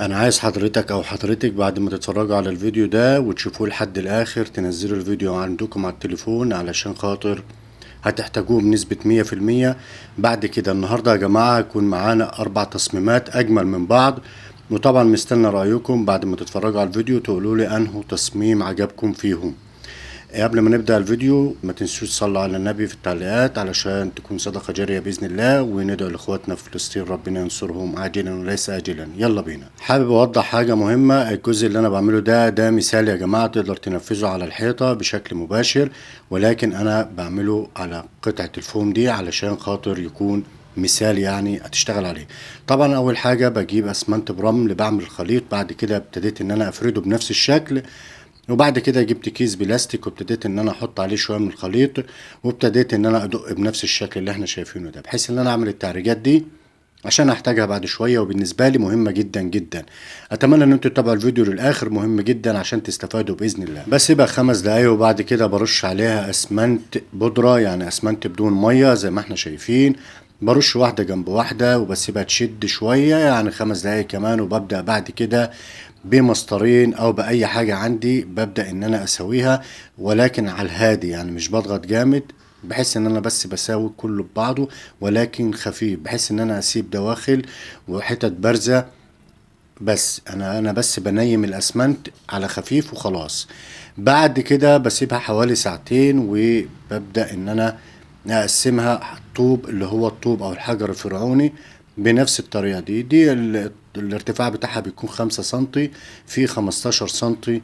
انا عايز حضرتك او حضرتك بعد ما تتفرجوا على الفيديو ده وتشوفوه لحد الاخر تنزلوا الفيديو عندكم على التليفون علشان خاطر هتحتاجوه بنسبة 100%. بعد كده النهاردة يا جماعة هيكون معانا 4 تصميمات اجمل من بعض، وطبعا مستنى رأيكم بعد ما تتفرجوا على الفيديو تقولوا لي انه تصميم عجبكم فيهم. قبل ما نبدأ الفيديو ما تنسوش تصلوا على النبي في التعليقات علشان تكون صدقة جارية بإذن الله، وندعو لإخواتنا في فلسطين ربنا ينصرهم عاجلا وليس آجلا. يلا بينا. حابب أوضح حاجة مهمة، الجزء اللي أنا بعمله ده مثال يا جماعة تقدر تنفذه على الحيطة بشكل مباشر، ولكن أنا بعمله على قطعة الفوم دي علشان خاطر يكون مثال يعني هتشتغل عليه. طبعا اول حاجة بجيب اسمنت برمل، بعمل خليط، بعد كده ابتديت ان انا افرده بنفس الشكل، وبعد كده جبت كيس بلاستيك وابتديت ان انا احط عليه شويه من الخليط، وابتديت ان انا ادق بنفس الشكل اللي احنا شايفينه ده، بحيث ان انا اعمل التعريجات دي عشان احتاجها بعد شويه، وبالنسبه لي مهمه جدا جدا. اتمنى ان انتوا تتابعوا الفيديو للاخر، مهم جدا عشان تستفادوا باذن الله. بسيبها 5 دقايق وبعد كده برش عليها اسمنت بودره، يعني اسمنت بدون ميه زي ما احنا شايفين. برش واحدة جنب واحدة وبسيبها تشد شوية، يعني 5 دقايق كمان، وببدأ بعد كده بمسطرين او باي حاجة عندي ببدأ ان انا اسويها، ولكن على الهادي، يعني مش بضغط جامد، بحس ان انا بس بساوي كله ببعضه ولكن خفيف، بحس ان انا اسيب دواخل وحتت بارزة. بس انا بس بنيم الاسمنت على خفيف وخلاص. بعد كده بسيبها حوالي ساعتين وببدأ ان انا اقسمها طوب، اللي هو الطوب او الحجر الفرعوني، بنفس الطريقة دي الارتفاع بتاعها بيكون 5 سنتي في 15 سنتي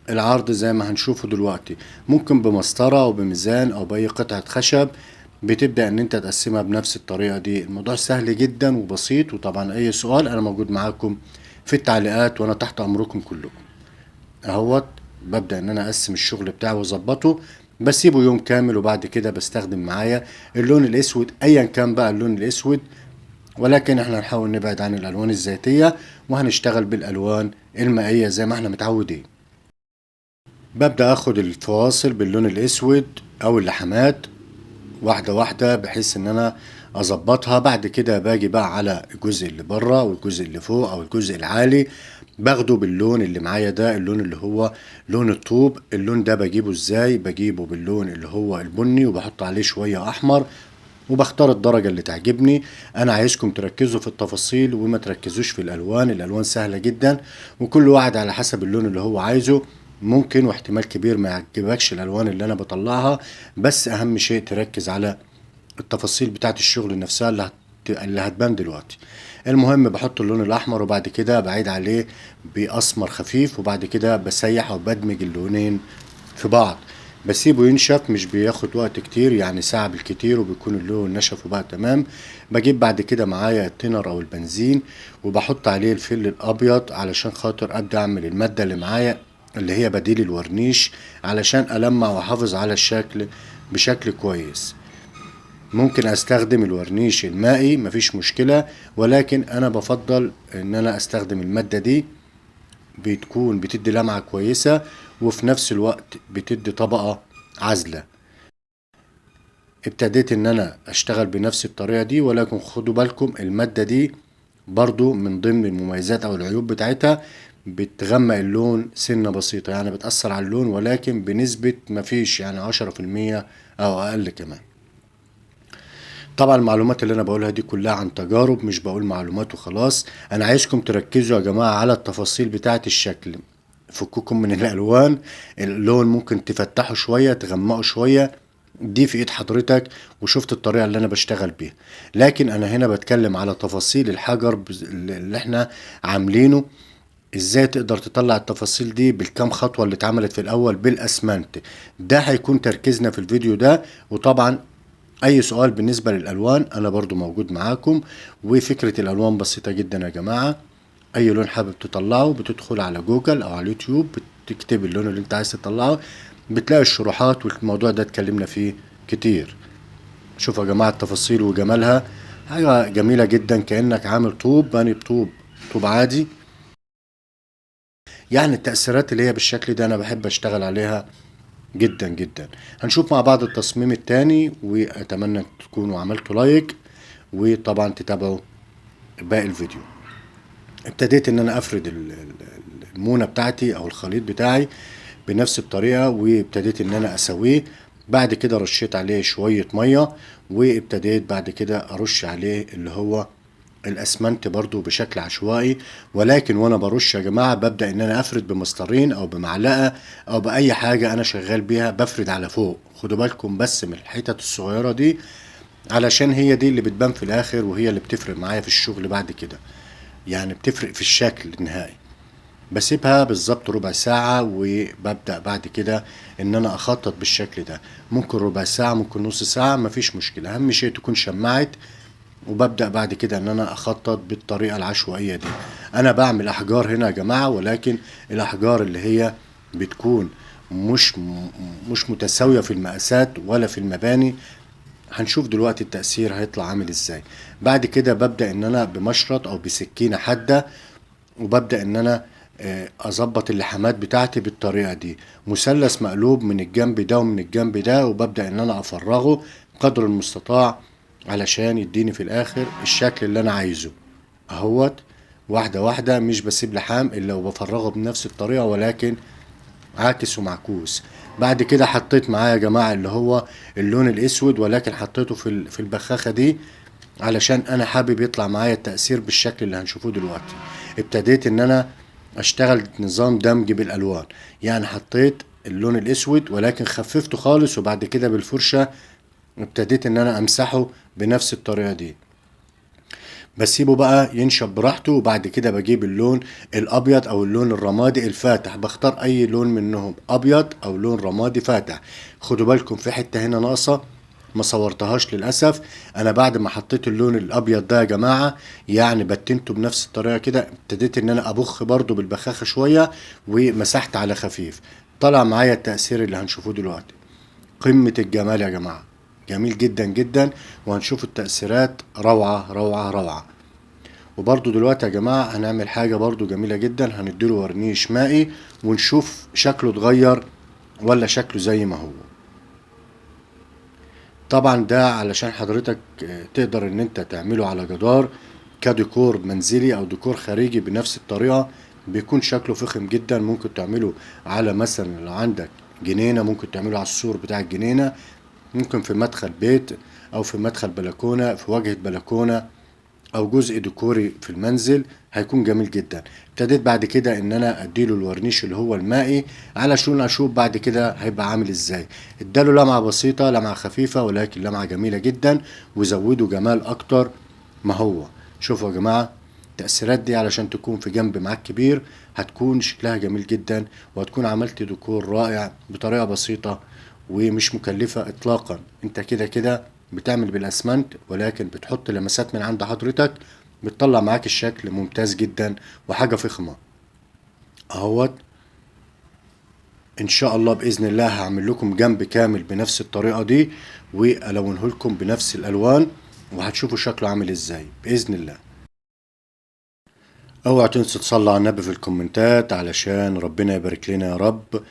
العرض زي ما هنشوفه دلوقتي. ممكن بمسطرة او بميزان او باي قطعة خشب بتبدأ ان انت تقسمها بنفس الطريقة دي. الموضوع سهل جدا وبسيط، وطبعا اي سؤال انا موجود معاكم في التعليقات وانا تحت امركم كلكم. اهوت ببدأ ان انا اقسم الشغل بتاعي واظبطه، بسيبه يوم كامل، وبعد كده بستخدم معايا اللون الاسود ايا كان بقى اللون الاسود، ولكن احنا هنحاول نبعد عن الالوان الزيتية وهنشتغل بالالوان المائية زي ما احنا متعودين. ببدأ اخد الفواصل باللون الاسود او اللحمات واحدة واحدة بحيث ان انا اظبطها. بعد كده باجي بقى على الجزء اللي بره والجزء اللي فوق او الجزء العالي، باخده باللون اللي معايا ده، اللون اللي هو لون الطوب. اللون ده بجيبه ازاي؟ بجيبه باللون اللي هو البني وبحط عليه شوية احمر، وبختار الدرجة اللي تعجبني. انا عايزكم تركزوا في التفاصيل وما تركزوش في الالوان، الالوان سهلة جدا وكل واحد على حسب اللون اللي هو عايزه. ممكن واحتمال كبير ما يعجبكش الالوان اللي انا بطلعها، بس اهم شيء تركز على التفاصيل بتاعت الشغل نفسها اللي هتبان دلوقتي. المهم بحط اللون الاحمر وبعد كده بعيد عليه باسمر خفيف، وبعد كده بسيح او بدمج اللونين في بعض، بسيبه ينشف، مش بياخد وقت كتير، يعني ساعة بالكتير وبيكون اللون نشف وبقى تمام. بجيب بعد كده معايا التينر او البنزين وبحط عليه الفل الابيض علشان خاطر ابدا اعمل المادة اللي معايا اللي هي بديل الورنيش، علشان ألمع واحافظ على الشكل بشكل كويس. ممكن استخدم الورنيش المائي مفيش مشكلة، ولكن انا بفضل ان انا استخدم المادة دي، بتكون بتدي لمعة كويسة وفي نفس الوقت بتدي طبقة عازلة. ابتديت ان انا اشتغل بنفس الطريقة دي، ولكن خدوا بالكم المادة دي برضو من ضمن المميزات او العيوب بتاعتها بتغمق اللون سنة بسيطة، يعني بتأثر على اللون ولكن بنسبة مفيش يعني 10% او اقل كمان. طبعا المعلومات اللي انا بقولها دي كلها عن تجارب، مش بقول معلومات وخلاص. انا عايزكم تركزوا يا جماعة على التفاصيل بتاعة الشكل، فككم من الالوان. اللون ممكن تفتحه شوية تغمقه شوية، دي في ايد حضرتك وشفت الطريقة اللي انا بشتغل بيها. لكن انا هنا بتكلم على تفاصيل الحجر اللي احنا عاملينه، ازاي تقدر تطلع التفاصيل دي بالكام خطوة اللي اتعملت في الاول بالاسمنت. ده هيكون تركيزنا في الفيديو ده. وطبعا اي سؤال بالنسبة للالوان انا برضو موجود معاكم، وفكرة الالوان بسيطة جدا يا جماعة. اي لون حابب تطلعه بتدخل على جوجل او على اليوتيوب بتكتب اللون اللي انت عايز تطلعه، بتلاقي الشروحات، والموضوع ده اتكلمنا فيه كتير. شوفوا يا جماعة التفاصيل وجمالها، حاجة جميلة جدا، كأنك عامل طوب باني بطوب، طوب عادي. يعني التأثيرات اللي هي بالشكل ده انا بحب اشتغل عليها جدا جدا. هنشوف مع بعض التصميم التاني، واتمنى تكونوا عملتوا لايك وطبعا تتابعوا باقي الفيديو. ابتديت ان انا افرد المونة بتاعتي او الخليط بتاعي بنفس الطريقة، وابتديت ان انا اسويه. بعد كده رشيت عليه شوية مية، وابتديت بعد كده ارش عليه اللي هو الاسمنت برضو بشكل عشوائي. ولكن وانا برش يا جماعة ببدأ ان انا افرد بمسطرين او بمعلقة او باي حاجة انا شغال بيها، بفرد على فوق. خدوا بالكم بس من الحتت الصغيرة دي، علشان هي دي اللي بتبان في الاخر، وهي اللي بتفرق معايا في الشغل بعد كده، يعني بتفرق في الشكل النهائي. بسيبها بالظبط ربع ساعة، وببدأ بعد كده ان انا اخطط بالشكل ده. ممكن ربع ساعة، ممكن نص ساعة، مفيش مشكلة، اهم شيء تكون شمعت. وببدأ بعد كده ان انا اخطط بالطريقة العشوائية دي. انا بعمل احجار هنا يا جماعة، ولكن الاحجار اللي هي بتكون مش مش متساوية في المقاسات ولا في المباني. هنشوف دلوقتي التأثير هيطلع عامل ازاي. بعد كده ببدأ ان انا بمشرط او بسكينة حادة، وببدأ ان انا اظبط اللحامات بتاعتي بالطريقة دي، مثلث مقلوب من الجنب ده ومن الجنب ده، وببدأ ان انا افرغه قدر المستطاع علشان يديني في الاخر الشكل اللي انا عايزه اهوت. واحدة واحدة، مش بسيب لحام الا وبفرغه بنفس الطريقة، ولكن عاكس ومعكوس. بعد كده حطيت معاه يا جماعة اللي هو اللون الاسود، ولكن حطيته في البخاخة دي علشان انا حابب يطلع معايا التأثير بالشكل اللي هنشوفه دلوقتي. ابتديت ان انا اشتغل نظام دمج بالالوان، يعني حطيت اللون الاسود ولكن خففته خالص، وبعد كده بالفرشة ابتديت ان انا امسحه بنفس الطريقة دي. بسيبه بقى ينشف براحته، وبعد كده بجيب اللون الابيض او اللون الرمادي الفاتح، بختار اي لون منهم، ابيض او لون رمادي فاتح. خدوا بالكم في حتة هنا ناقصة ما صورتهاش للاسف. انا بعد ما حطيت اللون الابيض ده يا جماعة، يعني بتنته بنفس الطريقة كده، ابتديت ان انا ابخ برضو بالبخاخة شوية، ومسحت على خفيف. طلع معايا التأثير اللي هنشوفه دلوقتي. قمة الجمال يا جماعة، جميل جدا جدا. وهنشوف التأثيرات روعة روعة روعة. وبرضو دلوقتي يا جماعة هنعمل حاجة برضو جميلة جدا، هنديله ورنيش مائي ونشوف شكله اتغير ولا شكله زي ما هو. طبعا ده علشان حضرتك تقدر ان انت تعمله على جدار كديكور منزلي او ديكور خارجي بنفس الطريقة، بيكون شكله فخم جدا. ممكن تعمله على مثلا لو عندك جنينة، ممكن تعمله على السور بتاع الجنينة، ممكن في مدخل بيت او في مدخل بلكونة، في واجهة بلكونة، او جزء ديكوري في المنزل، هيكون جميل جدا. ابتديت بعد كده ان انا اديله الورنيش اللي هو المائي علشان اشوف بعد كده هيبقى عامل ازاي. اداله لمعة بسيطة، لمعة خفيفة، ولكن لمعة جميلة جدا، وزوده جمال اكتر. ما هو شوفوا يا جماعة التأثيرات دي علشان تكون في جنب معاك كبير، هتكون شكلها جميل جدا، وهتكون عملت ديكور رائع بطريقة بسيطة ومش مكلفة اطلاقا. انت كده كده بتعمل بالاسمنت، ولكن بتحط لمسات من عند حضرتك، بتطلع معاك الشكل ممتاز جدا وحاجة فخمة اهوت. ان شاء الله باذن الله هعمل لكم جنب كامل بنفس الطريقة دي، والونه لكم بنفس الالوان، وهتشوفوا شكله عامل ازاي باذن الله. اوعى تنسوا تصلوا على النبي في الكومنتات علشان ربنا يبارك لنا يا رب.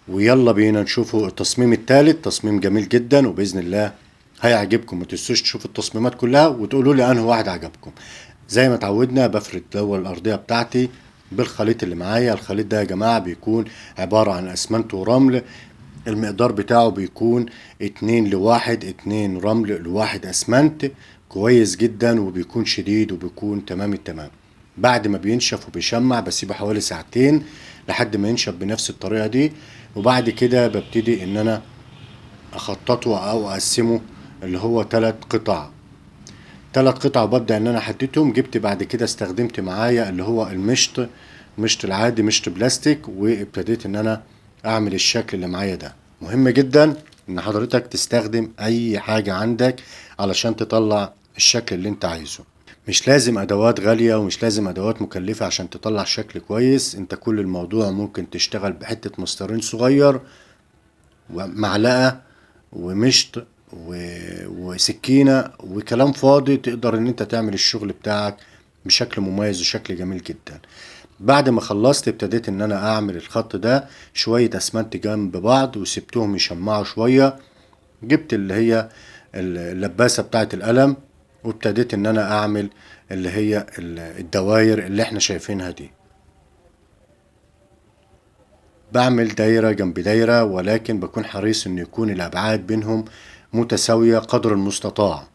ويلا بينا نشوفوا التصميم التالت، تصميم جميل جدا وبإذن الله هيعجبكم. ما تنسوش تشوفوا التصميمات كلها وتقولوا لي انه واحد عجبكم. زي ما اتعودنا بفرد الاول الارضيه بتاعتي بالخليط اللي معايا. الخليط ده يا جماعه بيكون عباره عن اسمنت ورمل، المقدار بتاعه بيكون 2 ل1، 2 رمل ل1 اسمنت، كويس جدا، وبيكون شديد وبيكون تمام التمام. بعد ما بينشف وبيشمع بسيبه حوالي ساعتين لحد ما ينشف بنفس الطريقة دي. وبعد كده ببتدي ان انا اخططه او اقسمه اللي هو 3 قطع، 3 قطع، وببدأ ان انا احددهم. جبت بعد كده استخدمت معايا اللي هو المشط، مشط العادي، مشط بلاستيك، وابتديت ان انا اعمل الشكل اللي معايا ده. مهم جدا ان حضرتك تستخدم اي حاجة عندك علشان تطلع الشكل اللي انت عايزه. مش لازم ادوات غالية ومش لازم ادوات مكلفة عشان تطلع شكل كويس. انت كل الموضوع ممكن تشتغل بحتة مسطرين صغير ومعلقة ومشط وسكينة وكلام فاضي، تقدر ان انت تعمل الشغل بتاعك بشكل مميز وشكل جميل جدا. بعد ما خلصت ابتديت ان انا اعمل الخط ده شوية اسمنت جنب بعض، وسبتهم يشمعوا شوية. جبت اللي هي اللباسة بتاعت القلم، وابتديت ان انا اعمل اللي هي الدواير اللي احنا شايفينها دي. بعمل دايرة جنب دايرة، ولكن بكون حريص ان يكون الابعاد بينهم متساوية قدر المستطاع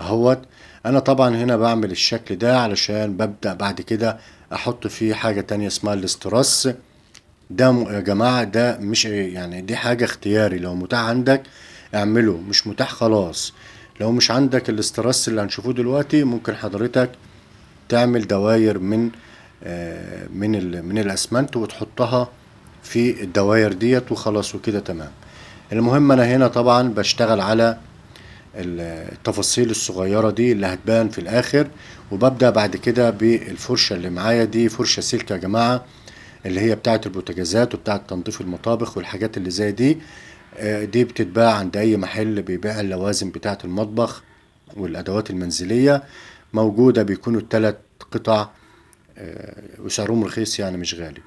اهوت. انا طبعا هنا بعمل الشكل ده علشان ببدأ بعد كده احط فيه حاجة تانية اسمها الاسترس. ده يا جماعة ده مش يعني دي حاجة اختياري، لو متاح عندك اعمله، مش متاح خلاص. لو مش عندك الاسترس اللي هنشوفوه دلوقتي، ممكن حضرتك تعمل دواير من الاسمنت وتحطها في الدواير ديت وخلاص وكده تمام. المهم انا هنا طبعا بشتغل على التفاصيل الصغيرة دي اللي هتبان في الاخر، وببدأ بعد كده بالفرشة اللي معايا دي. فرشة سلك يا جماعة، اللي هي بتاعة البوتاجازات وبتاعة تنظيف المطابخ والحاجات اللي زي دي. دي بتتباع عند اي محل بيبيع اللوازم بتاعة المطبخ والادوات المنزلية. موجودة، بيكونوا التلات قطع وسعرهم رخيص يعني مش غالي.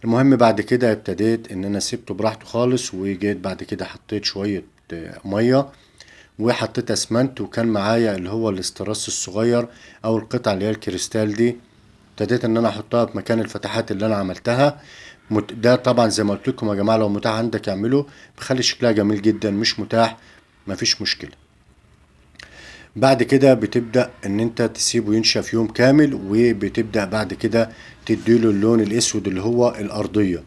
المهم بعد كده ابتديت ان انا سيبته براحته خالص، وجيت بعد كده حطيت شوية مية وحطيت اسمنت، وكان معايا اللي هو الاسترس الصغير او القطع اللي هي الكريستال دي. ابتديت ان انا احطها في مكان الفتحات اللي انا عملتها. ده طبعا زي ما قلت لكم يا جماعة، لو متاح عندك اعمله، بخلي شكلها جميل جدا. مش متاح مفيش مشكلة. بعد كده بتبدأ ان انت تسيبه ينشف يوم كامل، وبتبدأ بعد كده تديله اللون الاسود اللي هو الارضية.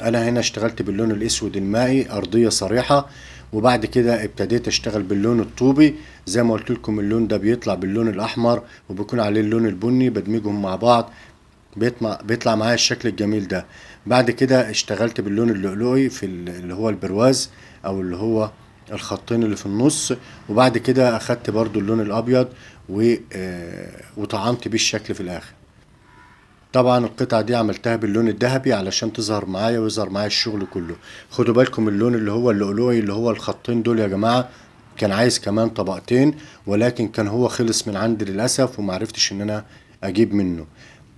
انا هنا اشتغلت باللون الاسود المائي، ارضية صريحة. وبعد كده ابتديت اشتغل باللون الطوبي. زي ما قلت لكم اللون ده بيطلع باللون الاحمر وبيكون عليه اللون البني، بدمجهم مع بعض بيطلع معايا الشكل الجميل ده. بعد كده اشتغلت باللون اللؤلؤي في اللي هو البرواز، او اللي هو الخطين اللي في النص. وبعد كده اخدت برضو اللون الابيض وطعمت بيه الشكل في الاخر. طبعا القطعة دي عملتها باللون الذهبي علشان تظهر معايا ويظهر معايا الشغل كله. خدوا بالكم اللون اللي هو اللؤلؤي اللي هو الخطين دول يا جماعة، كان عايز كمان طبقتين، ولكن كان هو خلص من عندي للأسف ومعرفتش ان انا اجيب منه.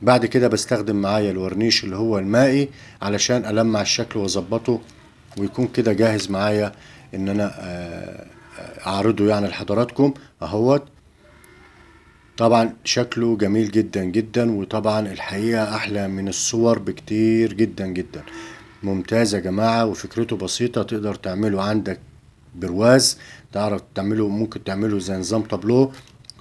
بعد كده بستخدم معايا الورنيش اللي هو المائي علشان ألمع الشكل واظبطه ويكون كده جاهز معايا ان انا اعرضه يعني لحضراتكم اهوت. طبعا شكله جميل جدا جدا، وطبعا الحقيقة احلى من الصور بكتير جدا جدا. ممتاز يا جماعة، وفكرته بسيطة. تقدر تعمله عندك برواز، تعرف تعمله، ممكن تعمله زي نظام طابلو،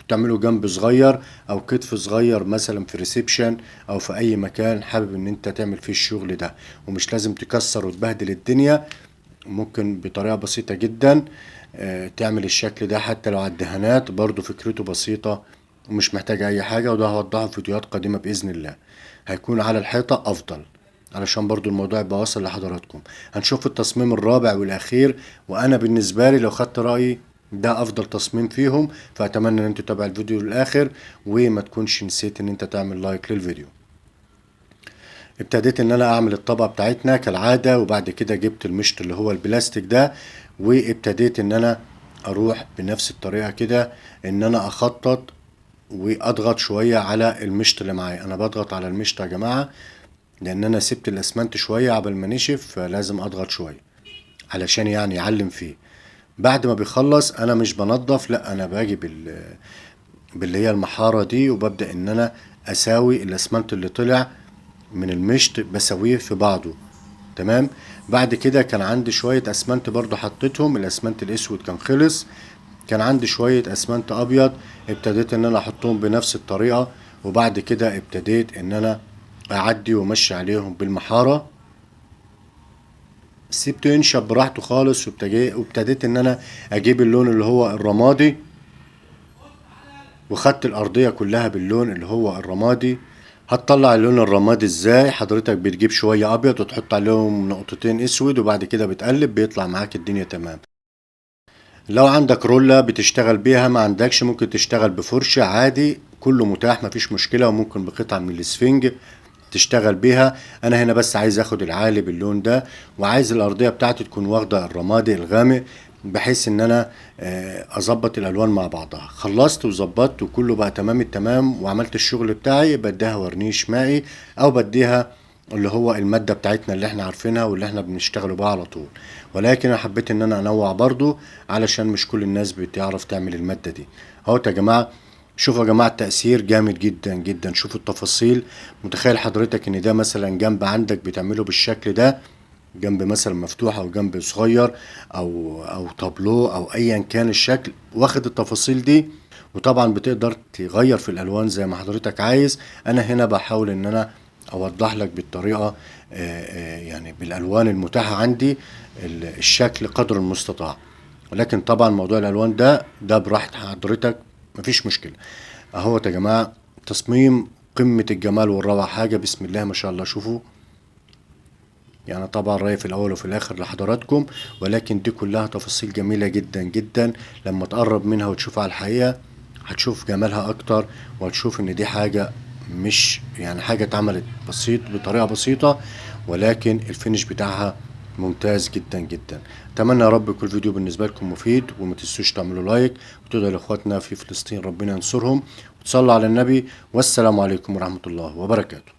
تعمله جنب صغير او كتف صغير مثلا في ريسبشن او في اي مكان حابب ان انت تعمل فيه الشغل ده. ومش لازم تكسر وتبهدل الدنيا، ممكن بطريقة بسيطة جدا تعمل الشكل ده. حتى لو على الدهانات برضو فكرته بسيطة ومش محتاج اي حاجة، وده هوضحه في فيديوهات قادمة بإذن الله. هيكون على الحيطة افضل علشان برضو الموضوع يبقى واصل لحضراتكم. هنشوف التصميم الرابع والاخير، وانا بالنسبة لي لو خدت رأيي ده افضل تصميم فيهم. فاتمنى ان انت تتابع الفيديو للاخر، وما تكونش نسيت ان انت تعمل لايك للفيديو. ابتديت ان انا اعمل الطبقة بتاعتنا كالعادة، وبعد كده جبت المشط اللي هو البلاستيك ده، وابتديت ان انا اروح بنفس الطريقة كده ان انا اخطط واضغط شوية على المشط اللي معايا. انا بضغط على المشط يا جماعة لان انا سبت الاسمنت شوية قبل ما نشف، فلازم اضغط شوية علشان يعني يعلم فيه. بعد ما بيخلص انا مش بنضف، لا انا باجي باللي هي المحارة دي، وببدأ ان انا اساوي الاسمنت اللي طلع من المشط، بسويه في بعضه تمام. بعد كده كان عندي شوية اسمنت برضو حطيتهم، الاسمنت الاسود كان خلص، كان عندي شوية اسمنت ابيض، ابتديت ان انا احطهم بنفس الطريقة. وبعد كده ابتديت ان انا اعدي وامشي عليهم بالمحارة، سيبته ينشف براحته خالص. وابتديت ان انا اجيب اللون اللي هو الرمادي، وخدت الارضية كلها باللون اللي هو الرمادي. هتطلع اللون الرمادي ازاي؟ حضرتك بتجيب شوية ابيض وتحط عليهم نقطتين اسود، وبعد كده بتقلب بيطلع معاك الدنيا تمام. لو عندك رولة بتشتغل بيها، ما عندكش ممكن تشتغل بفرشة عادي، كله متاح مفيش مشكلة. وممكن بقطعة من الاسفنج تشتغل بيها. انا هنا بس عايز اخد العالي باللون ده، وعايز الارضية بتاعتي تكون واخدة الرمادي الغامق، بحيث ان انا اظبط الالوان مع بعضها. خلصت وظبطت وكله بقى تمام التمام، وعملت الشغل بتاعي. بديها ورنيش مائي او بديها اللي هو المادة بتاعتنا اللي احنا عارفينها واللي احنا بنشتغلوا بها على طول. ولكن انا حبيت ان انا انوع برضو علشان مش كل الناس بتعرف تعمل المادة دي. اهو يا جماعة، شوفوا يا جماعة التأثير جامد جدا جدا. شوفوا التفاصيل. متخيل حضرتك ان ده مثلا جنب عندك بتعمله بالشكل ده، جنب مثلا مفتوح او جنب صغير او طابلو او ايا كان الشكل، واخد التفاصيل دي. وطبعا بتقدر تغير في الالوان زي ما حضرتك عايز. انا هنا بحاول ان انا اوضح لك بالطريقة يعني بالالوان المتاحة عندي الشكل قدر المستطاع. ولكن طبعا موضوع الالوان ده براحة حضرتك، مفيش مشكلة. اهوت يا جماعة تصميم قمة الجمال والروعة، حاجة بسم الله ما شاء الله. شوفوا، يعني طبعا رأي في الأول وفي الآخر لحضراتكم، ولكن دي كلها تفاصيل جميلة جدا جدا. لما تقرب منها وتشوفها على الحقيقة هتشوف جمالها أكتر، وهتشوف إن دي حاجة مش يعني حاجة اتعملت بسيط بطريقة بسيطة، ولكن الفينش بتاعها ممتاز جدا جدا. اتمنى يا رب يكون الفيديو بالنسبة لكم مفيد، وما تنسوش تعملوا لايك وتدعوا لاخواتنا في فلسطين ربنا ينصرهم، وتصلوا على النبي. والسلام عليكم ورحمة الله وبركاته.